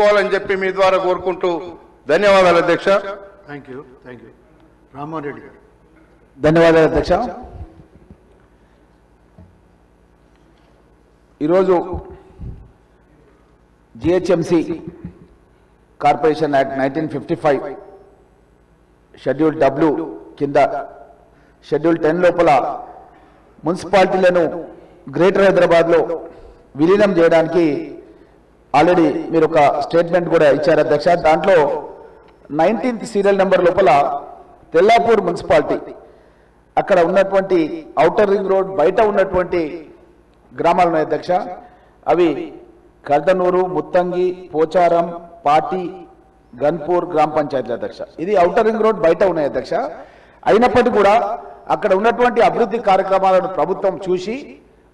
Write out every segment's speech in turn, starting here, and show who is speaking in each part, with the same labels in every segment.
Speaker 1: చేసుకోవాలని చెప్పి మీ ద్వారా కోరుకుంటూ ధన్యవాదాలు అధ్యక్ష.
Speaker 2: Thank you. రామ్మోహన్ రెడ్డి గారు.
Speaker 3: ధన్యవాదాలు అధ్యక్ష. ఈరోజు GHMC corporation act 1955 schedule W కింద షెడ్యూల్ 10 లోపల మున్సిపాలిటీలను గ్రేటర్ హైదరాబాద్లో విలీనం చేయడానికి ఆల్రెడీ మీరు ఒక స్టేట్మెంట్ కూడా ఇచ్చారు అధ్యక్ష. దాంట్లో 19th సీరియల్ నెంబర్ లోపల తెల్లాపూర్ మున్సిపాలిటీ అక్కడ ఉన్నటువంటి ఔటర్ రింగ్ రోడ్ బయట ఉన్నటువంటి గ్రామాలు ఉన్నాయి అధ్యక్ష. అవి కర్దనూరు, ముత్తంగి, పోచారం, పాటి, గన్పూర్ గ్రామ పంచాయతీల అధ్యక్ష. ఇది ఔటర్ రింగ్ రోడ్ బయట ఉన్నాయి అధ్యక్ష. అయినప్పటికీ కూడా అక్కడ ఉన్నటువంటి అభివృద్ధి కార్యక్రమాలను ప్రభుత్వం చూసి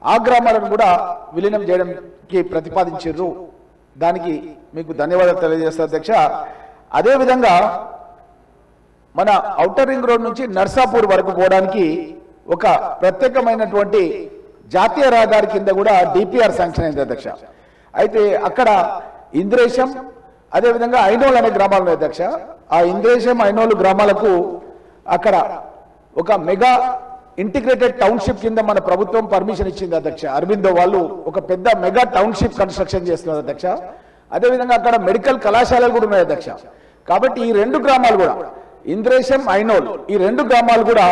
Speaker 3: ఆ గ్రామాలను కూడా విలీనం చేయడానికి ప్రతిపాదించారు. దానికి మీకు ధన్యవాదాలు తెలియజేస్తారు అధ్యక్ష. అదేవిధంగా మన ఔటర్ రింగ్ రోడ్ నుంచి నర్సాపూర్ వరకు పోవడానికి ఒక ప్రత్యేకమైనటువంటి జాతీయ రహదారి కింద కూడా డిపిఆర్ శాంక్షన్ అయింది అధ్యక్ష. అయితే అక్కడ ఇంద్రేశం అదేవిధంగా ఐనోల్ అనే గ్రామాలు ఉన్నాయి అధ్యక్ష. ఆ ఇంద్రేశం ఐనోల్ గ్రామాలకు అక్కడ ఒక మెగా ఇంటిగ్రేటెడ్ టౌన్షిప్ కింద మన ప్రభుత్వం పర్మిషన్ ఇచ్చింది అధ్యక్ష. అరబిందో వాళ్ళు ఒక పెద్ద మెగా టౌన్షిప్ కన్స్ట్రక్షన్ చేస్తున్నారు అధ్యక్ష. అదేవిధంగా అక్కడ మెడికల్ కళాశాలలు కూడా ఉన్నాయి అధ్యక్ష. కాబట్టి ఈ రెండు గ్రామాలు కూడా ఇంద్రేశం, ఐనోల్ ఈ రెండు గ్రామాలు కూడా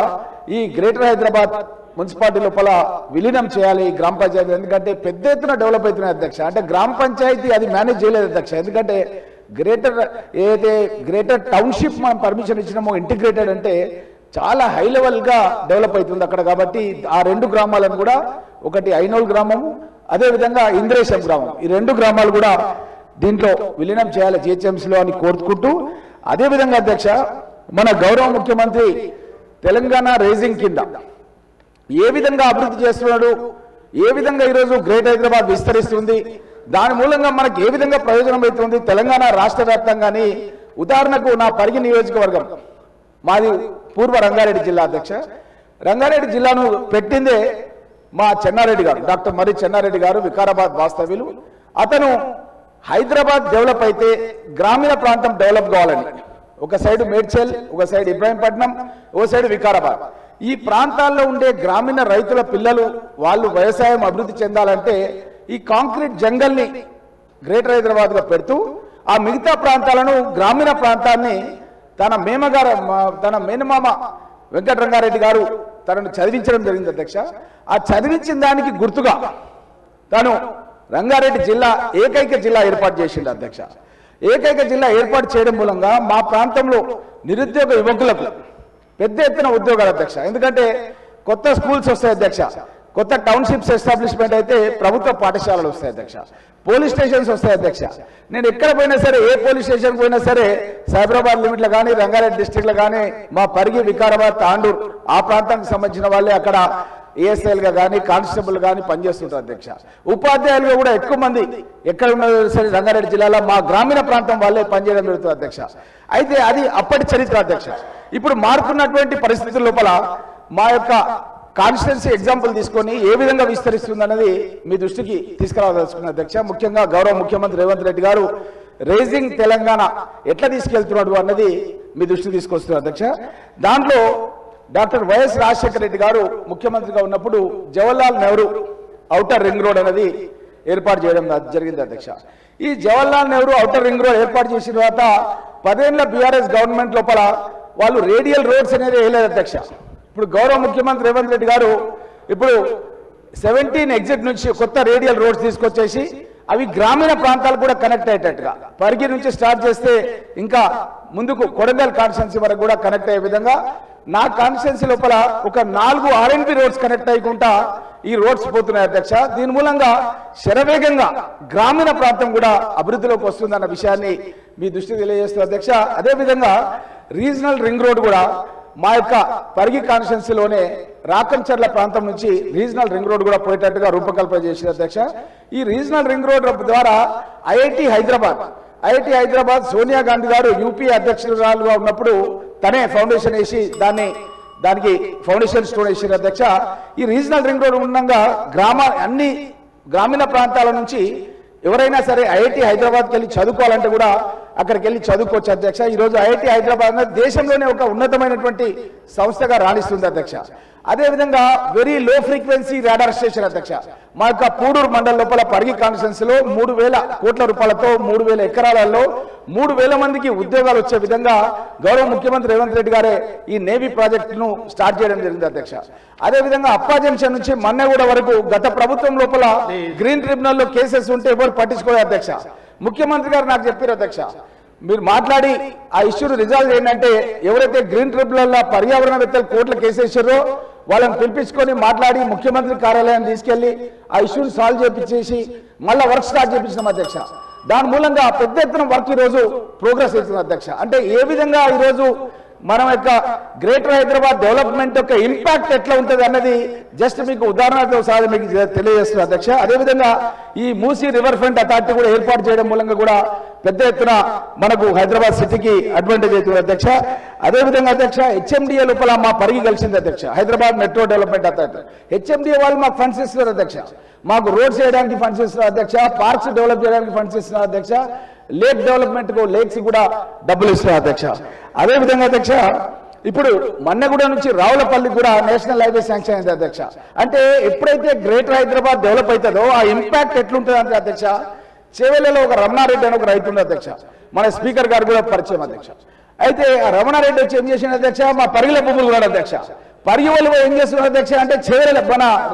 Speaker 3: ఈ గ్రేటర్ హైదరాబాద్ మున్సిపాలిటీ లోపల విలీనం చేయాలి ఈ గ్రామ పంచాయతీ. ఎందుకంటే పెద్ద ఎత్తున డెవలప్ అవుతున్నాయి అధ్యక్ష. అంటే గ్రామ పంచాయతీ అది మేనేజ్ చేయలేదు అధ్యక్ష. ఎందుకంటే గ్రేటర్ టౌన్షిప్ మనం పర్మిషన్ ఇచ్చినామో ఇంటిగ్రేటెడ్ అంటే చాలా హై లెవెల్ గా డెవలప్ అవుతుంది అక్కడ. కాబట్టి ఆ రెండు గ్రామాలను కూడా, ఒకటి ఐనోల్ గ్రామము అదేవిధంగా ఇంద్రేశం గ్రామం, ఈ రెండు గ్రామాలు కూడా దీంట్లో విలీనం చేయాలి జిహెచ్ఎంసీలో అని కోరుకుంటూ, అదేవిధంగా అధ్యక్ష మన గౌరవ ముఖ్యమంత్రి తెలంగాణ రైజింగ్ కింద ఏ విధంగా అభివృద్ధి చేస్తున్నాడు, ఏ విధంగా ఈరోజు గ్రేట్ హైదరాబాద్ విస్తరిస్తుంది, దాని మూలంగా మనకు ఏ విధంగా ప్రయోజనం అవుతుంది తెలంగాణ రాష్ట్ర వ్యాప్తంగాని. ఉదాహరణకు నా పరిగి నియోజకవర్గం మాది పూర్వ రంగారెడ్డి జిల్లా అధ్యక్ష. రంగారెడ్డి జిల్లాను పెట్టిందే మా చెన్నారెడ్డి గారు, డాక్టర్ మరి చెన్నారెడ్డి గారు, వికారాబాద్ వాస్తవ్యులు. అతను హైదరాబాద్ డెవలప్ అయితే గ్రామీణ ప్రాంతం డెవలప్ కావాలని, ఒక సైడ్ మేడ్చల్, ఒక సైడ్ ఇబ్రాహీంపట్నం, ఓ సైడ్ వికారాబాద్, ఈ ప్రాంతాల్లో ఉండే గ్రామీణ రైతుల పిల్లలు వాళ్ళు వ్యవసాయం అభివృద్ధి చెందాలంటే ఈ కాంక్రీట్ జంగల్ని గ్రేటర్ హైదరాబాద్ గా పెడుతూ ఆ మిగతా ప్రాంతాలను గ్రామీణ ప్రాంతాన్ని తన మేనమామ వెంకటరంగారెడ్డి గారు తనను చదివించడం జరిగింది అధ్యక్ష. ఆ చదివించిన దానికి గుర్తుగా తను రంగారెడ్డి జిల్లా ఏకైక జిల్లా ఏర్పాటు చేసిండు అధ్యక్ష. ఏకైక జిల్లా ఏర్పాటు చేయడం మూలంగా మా ప్రాంతంలో నిరుద్యోగ యువకులకు పెద్ద ఎత్తున ఉద్యోగాలు అధ్యక్ష. ఎందుకంటే కొత్త స్కూల్స్ వస్తాయి అధ్యక్ష, కొత్త టౌన్షిప్స్ ఎస్టాబ్లిష్మెంట్ అయితే ప్రభుత్వ పాఠశాలలు వస్తాయి అధ్యక్ష, పోలీస్ స్టేషన్స్ వస్తాయి అధ్యక్ష. నేను ఎక్కడ పోయినా సరే, ఏ పోలీస్ స్టేషన్ పోయినా సరే, సైబరాబాద్ లిమిట్లో కానీ రంగారెడ్డి డిస్టిక్లో కానీ మా పరిగి, వికారాబాద్, తాండూర్ ఆ ప్రాంతానికి సంబంధించిన వాళ్ళే అక్కడ ఏఎస్ఐలుగా కానీ కానిస్టేబుల్ కానీ పనిచేస్తుంటారు అధ్యక్ష. ఉపాధ్యాయులుగా కూడా ఎక్కువ మంది ఎక్కడ ఉన్నదో సరే రంగారెడ్డి జిల్లాలో మా గ్రామీణ ప్రాంతం వాళ్ళే పనిచేయడం జరుగుతుంది అధ్యక్ష. అయితే అది అప్పటి చరిత్ర అధ్యక్ష. ఇప్పుడు మారుతున్నటువంటి పరిస్థితుల లోపల మా యొక్క కాన్స్టిట్యున్సీ ఎగ్జాంపుల్ తీసుకొని ఏ విధంగా విస్తరిస్తుంది అన్నది మీ దృష్టికి తీసుకురావాల్సుకున్న అధ్యక్ష. ముఖ్యంగా గౌరవ ముఖ్యమంత్రి రేవంత్ రెడ్డి గారు రైజింగ్ తెలంగాణ ఎట్లా తీసుకెళ్తున్నాడు అన్నది మీ దృష్టికి తీసుకొస్తున్నారు అధ్యక్ష. దాంట్లో డాక్టర్ వైఎస్ రాజశేఖర రెడ్డి గారు ముఖ్యమంత్రిగా ఉన్నప్పుడు Jawaharlal Nehru outer ring road అనేది ఏర్పాటు చేయడం జరిగింది అధ్యక్ష. ఈ Jawaharlal Nehru outer ring road ఏర్పాటు చేసిన తర్వాత 10 ఏళ్ల బీఆర్ఎస్ గవర్నమెంట్ లోపల వాళ్ళు రేడియల్ రోడ్స్ అనేది వేయలేదు అధ్యక్ష. ఇప్పుడు గౌరవ ముఖ్యమంత్రి రేవంత్ రెడ్డి గారు ఇప్పుడు 17 ఎగ్జిట్ నుంచి కొత్త రేడియల్ రోడ్స్ తీసుకొచ్చేసి అవి గ్రామీణ ప్రాంతాలు కూడా కనెక్ట్ అయ్యేటట్టుగా, పరిగి నుంచి స్టార్ట్ చేస్తే ఇంకా ముందుకు కొడంగల్ కాన్స్టిట్యున్సీ వరకు కూడా కనెక్ట్ అయ్యే విధంగా నా కాన్స్టిట్యున్సీ లోపల ఒక 4 ఆర్ఎన్బి రోడ్స్ కనెక్ట్ అయ్యకుండా ఈ రోడ్స్ పోతున్నాయి అధ్యక్ష. దీని మూలంగా శరవేగంగా గ్రామీణ ప్రాంతం కూడా అభివృద్ధిలోకి వస్తుందన్న విషయాన్ని మీ దృష్టికి తెలియజేస్తున్నారు అధ్యక్ష. అదేవిధంగా రీజనల్ రింగ్ రోడ్ కూడా మా యొక్క పరిగి కాన్స్టిట్యున్సీలోనే రాకంచర్ల ప్రాంతం నుంచి రీజనల్ రింగ్ రోడ్ కూడా పోయేటట్టుగా రూపకల్పన చేసిన అధ్యక్ష. ఈ రీజనల్ రింగ్ రోడ్ ద్వారా ఐఐటి హైదరాబాద్ సోనియా గాంధీ గారు యూపీ అధ్యక్షురాలుగా ఉన్నప్పుడు తనే ఫౌండేషన్ వేసి దానికి ఫౌండేషన్ స్టోన్ వేసిన అధ్యక్ష. ఈ రీజనల్ రింగ్ రోడ్ ఉండగా అన్ని గ్రామీణ ప్రాంతాల నుంచి ఎవరైనా సరే ఐఐటి హైదరాబాద్కి వెళ్ళి చదువుకోవాలంటే కూడా అక్కడికి వెళ్ళి చదువుకోవచ్చు అధ్యక్ష. ఈరోజు ఐఐటి హైదరాబాద్ అనేది దేశంలోనే ఒక ఉన్నతమైనటువంటి సంస్థగా రాణిస్తుంది అధ్యక్ష. అదేవిధంగా very low frequency radar station అధ్యక్ష. మా యొక్క పూడూరు మండలం లోపల పరిగి కాన్స్టిట్యున్సీలో 3,000 కోట్ల రూపాయలతో 3,000 ఎకరాలలో 3,000 మందికి ఉద్యోగాలు వచ్చే విధంగా గౌరవ ముఖ్యమంత్రి రేవంత్ రెడ్డి గారే ఈ నేవీ ప్రాజెక్టును స్టార్ట్ చేయడం జరిగింది అధ్యక్ష. అదేవిధంగా అప్పా జంక్షన్ నుంచి మన్నెగూడ వరకు గత ప్రభుత్వం లోపల గ్రీన్ ట్రిబ్యునల్లో కేసెస్ ఉంటే ఎవరు పట్టించుకోలేదు అధ్యక్ష. ముఖ్యమంత్రి గారు నాకు చెప్పారు అధ్యక్ష, మీరు మాట్లాడి ఆ ఇష్యూను రిజాల్వ్ చేయండి. ఎవరైతే గ్రీన్ ట్రిబ్యునల్ పర్యావరణవేత్తలు కోర్టులో కేసేసారో వాళ్ళని పిలిపించుకొని మాట్లాడి ముఖ్యమంత్రి కార్యాలయాన్ని తీసుకెళ్లి ఆ ఇష్యూని సాల్వ్ చేపించేసి మళ్ళీ వర్క్ స్టార్ట్ చేపించినాం అధ్యక్ష. దాని మూలంగా పెద్ద ఎత్తున వర్క్ ఈరోజు ప్రోగ్రెస్ అవుతుంది అధ్యక్ష. అంటే ఏ విధంగా ఈరోజు మనం యొక్క గ్రేటర్ హైదరాబాద్ డెవలప్మెంట్ యొక్క ఇంపాక్ట్ ఎట్లా ఉంటుంది అన్నది జస్ట్ మీకు ఉదాహరణతో సహా మీకు తెలియజేస్తున్నారు అధ్యక్ష. అదేవిధంగా ఈ మూసీ రివర్ ఫ్రంట్ అథారిటీ కూడా ఏర్పాటు చేయడం మూలంగా కూడా పెద్ద ఎత్తున మనకు హైదరాబాద్ సిటీకి అడ్వాంటేజ్ అవుతుంది అధ్యక్ష. అదేవిధంగా అధ్యక్ష హెచ్ఎండిఏ లోపల మా పరిగి కలిసింది అధ్యక్ష, Hyderabad metro development authority. HMDA వాళ్ళు మాకు ఫండ్స్ ఇస్తున్నారు అధ్యక్ష, మాకు రోడ్స్ చేయడానికి ఫండ్స్ ఇస్తున్నారు అధ్యక్ష, పార్క్స్ డెవలప్ చేయడానికి ఫండ్స్ ఇస్తున్నారు అధ్యక్ష, లేక్ డెవలప్మెంట్ కు లేక్స్ కూడా డబ్బులు ఇస్తున్నారు అధ్యక్ష. అదేవిధంగా అధ్యక్ష ఇప్పుడు మన్నెగూడ నుంచి రావులపల్లి కూడా నేషనల్ హైవే శాంక్షన్ అయింది అధ్యక్ష. అంటే ఎప్పుడైతే గ్రేటర్ హైదరాబాద్ డెవలప్ అవుతుందో ఆ ఇంపాక్ట్ ఎట్లుంటుంది అంటే అధ్యక్ష, చేవెళ్లలో ఒక రమణారెడ్డి అని ఒక రైతు ఉంది అధ్యక్ష, మన స్పీకర్ గారు కూడా పరిచయం అధ్యక్ష. అయితే ఆ రమణారెడ్డి వచ్చి ఏం చేసిన అధ్యక్ష, మా పరిగిల భూములు కూడా అధ్యక్ష, పరిగి వాళ్ళు ఏం చేస్తున్నారు అధ్యక్ష అంటే చేవెళ్ళ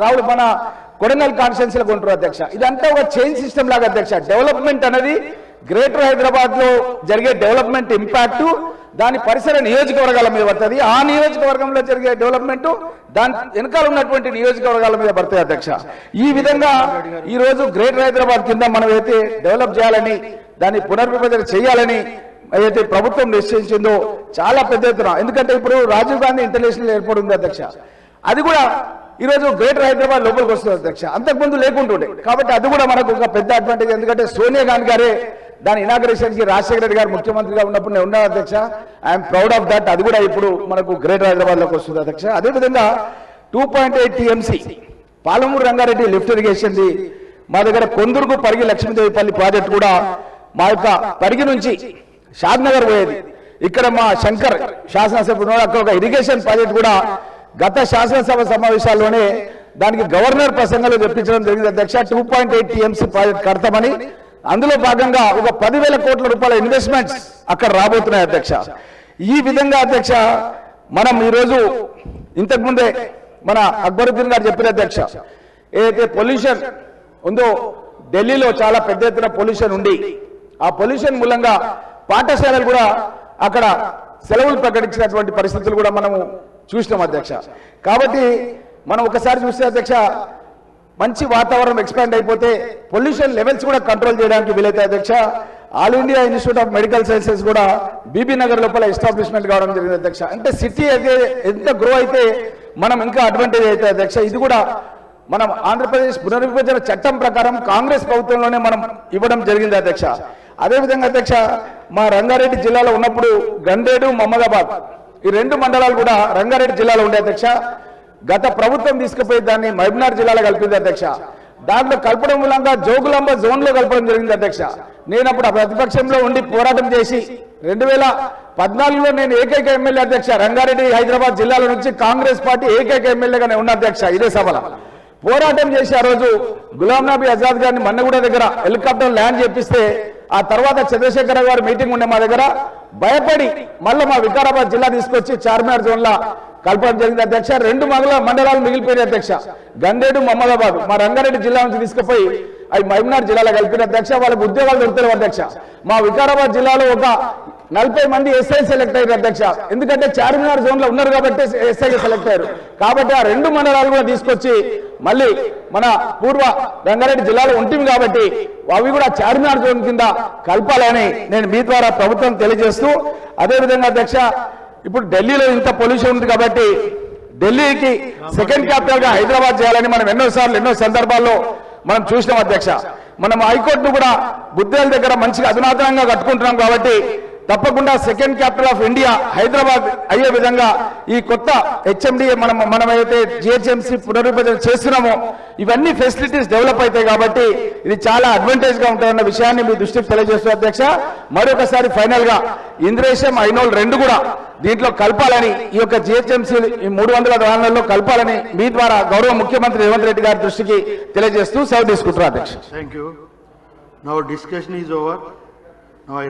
Speaker 3: రావుల కొడంగల్ కాన్స్టిట్యున్సీలో కొంటారు అధ్యక్ష. ఇదంతా ఒక చైన్ సిస్టమ్ లాగా అధ్యక్ష. డెవలప్మెంట్ అనేది గ్రేటర్ హైదరాబాద్ లో జరిగే డెవలప్మెంట్ ఇంపాక్ట్ దాని పరిసర నియోజకవర్గాల మీద పడుతుంది, ఆ నియోజకవర్గంలో జరిగే డెవలప్మెంట్ దాని వెనకాల ఉన్నటువంటి నియోజకవర్గాల మీద పడుతుంది అధ్యక్ష. ఈ విధంగా ఈ రోజు గ్రేటర్ హైదరాబాద్ కింద మనం అయితే డెవలప్ చేయాలని దాన్ని పునర్విభజన చేయాలని ఏదైతే ప్రభుత్వం నిశ్చయించిందో చాలా పెద్ద ఎత్తున, ఎందుకంటే ఇప్పుడు రాజీవ్ గాంధీ ఇంటర్నేషనల్ ఎయిర్పోర్ట్ ఉంది అధ్యక్ష, అది కూడా ఈరోజు గ్రేటర్ హైదరాబాద్ లోపలికి వస్తుంది అధ్యక్ష, అంతకుముందు లేకుంటుండే. కాబట్టి అది కూడా మనకు ఒక పెద్ద అడ్వాంటేజ్, ఎందుకంటే సోనియా గాంధీ గారే దాని ఇనాగ్రేషన్ కి రాజశేఖర రెడ్డి గారు ముఖ్యమంత్రిగా ఉన్నప్పుడు నేను ఉన్నాను అధ్యక్ష. I'm proud of that. అది కూడా ఇప్పుడు మనకు గ్రేటర్ హైదరాబాద్ లోకి వస్తుంది అధ్యక్ష. అదేవిధంగా 2.8 TMC Palamuru Rangareddy lift irrigation the మా దగ్గర కొందుర్గు పరిగి లక్ష్మీదేవిపల్లి ప్రాజెక్ట్ కూడా మా యొక్క పరిగి నుంచి షాద్నగర్ పోయేది, ఇక్కడ మా శంకర్ శాసనసభ్యుడు అక్కడ ఒక ఇరిగేషన్ ప్రాజెక్ట్ కూడా గత శాసనసభ సమావేశాల్లోనే దానికి గవర్నర్ ప్రసంగంలో చెప్పించడం జరిగింది అధ్యక్ష. 2.8 TMC ప్రాజెక్ట్ కడతామని, అందులో భాగంగా ఒక 10,000 కోట్ల రూపాయల ఇన్వెస్ట్మెంట్స్ అక్కడ రాబోతున్నాయి అధ్యక్ష. ఈ విధంగా అధ్యక్ష మనం ఈరోజు ఇంతకుముందే మన అక్బరుద్దీన్ గారు చెప్పిన అధ్యక్ష, ఏదైతే పొల్యూషన్ ఉందో ఢిల్లీలో చాలా పెద్ద ఎత్తున పొల్యూషన్ ఉండి ఆ పొల్యూషన్ మూలంగా పాఠశాలలు కూడా అక్కడ సెలవులు ప్రకటించినటువంటి పరిస్థితులు కూడా మనము చూసినాం అధ్యక్ష. కాబట్టి మనం ఒకసారి చూస్తే అధ్యక్ష మంచి వాతావరణం ఎక్స్పాండ్ అయిపోతే పొల్యూషన్ లెవెల్స్ కూడా కంట్రోల్ చేయడానికి వీలైతే అధ్యక్ష. All India institute of medical sciences కూడా బీబీ నగర్ లోపల ఎస్టాబ్లిష్మెంట్ కావడం జరిగింది అధ్యక్ష. అంటే సిటీ అయితే ఎంత గ్రో అయితే మనం ఇంకా అడ్వాంటేజ్ అయితే అధ్యక్ష. ఇది కూడా మనం ఆంధ్రప్రదేశ్ పునర్విభజన చట్టం ప్రకారం కాంగ్రెస్ ప్రభుత్వంలోనే మనం ఇవ్వడం జరిగింది అధ్యక్ష. అదేవిధంగా అధ్యక్ష మా రంగారెడ్డి జిల్లాలో ఉన్నప్పుడు గండేడు మహమ్మదాబాద్ ఈ 2 మండలాలు కూడా రంగారెడ్డి జిల్లాలో ఉండే అధ్యక్ష. గత ప్రభుత్వం తీసుకుపోయి దాన్ని మహబూబ్నగర్ జిల్లాలో కలిపింది అధ్యక్ష. దాంట్లో కలపడం మూలంగా జోగులాంబ జోన్ లో కలపడం జరిగింది అధ్యక్ష. నేను అప్పుడు ప్రతిపక్షంలో ఉండి పోరాటం చేసి 2014లో నేను ఏకైక ఎమ్మెల్యే అధ్యక్ష, రంగారెడ్డి హైదరాబాద్ జిల్లాల నుంచి కాంగ్రెస్ పార్టీ ఏకైక ఎమ్మెల్యేగానే ఉన్న అధ్యక్ష. ఇదే సభలో పోరాటం చేసి ఆ రోజు గులాం నబీ ఆజాద్ గారిని మన్నగూడ దగ్గర హెలికాప్టర్ ల్యాండ్ చేపిస్తే ఆ తర్వాత చంద్రశేఖర గారు మీటింగ్ ఉండే మా దగ్గర, భయపడి మళ్ళీ మా వికారాబాద్ జిల్లా తీసుకొచ్చి చార్మినార్ జోన్ లా కలపడం జరిగింది అధ్యక్ష. 2 మండలాలు మిగిలిపోయిన అధ్యక్ష, గండేడు మహమ్మదాబాద్ మా రంగారెడ్డి జిల్లా నుంచి తీసుకుపోయి అవి మహబూబ్నగర్ జిల్లాలో కలిపిన అధ్యక్ష. వాళ్ళకి ఉద్యోగాలు దొరుకుతారు అధ్యక్ష. మా వికారాబాద్ జిల్లాలో ఒక 40 మంది ఎస్ఐ సెలెక్ట్ అయ్యారు అధ్యక్ష, ఎందుకంటే చార్మినార్ జోన్ లో ఉన్నారు కాబట్టి ఎస్ఐ సెలెక్ట్ అయ్యారు. కాబట్టి ఆ 2 మండలాలు కూడా తీసుకొచ్చి మళ్ళీ మన పూర్వ రంగారెడ్డి జిల్లాలో ఉంటుంది కాబట్టి అవి కూడా చార్మినార్ జోన్ కింద కలపాలని నేను మీ ద్వారా ప్రభుత్వం తెలియజేస్తూ, అదేవిధంగా అధ్యక్ష ఇప్పుడు ఢిల్లీలో ఇంత పొల్యూషన్ ఉంది కాబట్టి ఢిల్లీకి సెకండ్ క్యాపిటల్ గా హైదరాబాద్ చేయాలని మనం ఎన్నో సందర్భాల్లో మనం చూసినాం అధ్యక్ష. మనం హైకోర్టును కూడా బుద్ధేల దగ్గర మంచిగా అధునాతనంగా కట్టుకుంటున్నాం కాబట్టి తప్పకుండా second capital of India Hyderabad అయ్యే విధంగా ఈ కొత్త హెచ్ఎండిఏ మనం ఏదైతే జిహెచ్ఎంసీ పునర్విభజన చేస్తున్నామో ఇవన్నీ ఫెసిలిటీస్ డెవలప్ అవుతాయి కాబట్టి ఇది చాలా అడ్వాంటేజ్ గా ఉంటాయన్న విషయాన్ని మీ దృష్టికి తెలియజేస్తూ అధ్యక్ష మరొకసారి ఫైనల్ గా ఇంద్రేశం ఐనోల్ రెండు కూడా దీంట్లో కలపాలని ఈ యొక్క జిహెచ్ఎంసీ 300 వాహనాల్లో కలపాలని మీ ద్వారా గౌరవ ముఖ్యమంత్రి రేవంత్ రెడ్డి గారి దృష్టికి తెలియజేస్తూ సెలవు తీసుకుంటున్నారు అధ్యక్ష.
Speaker 2: Thank you. Now discussion is over.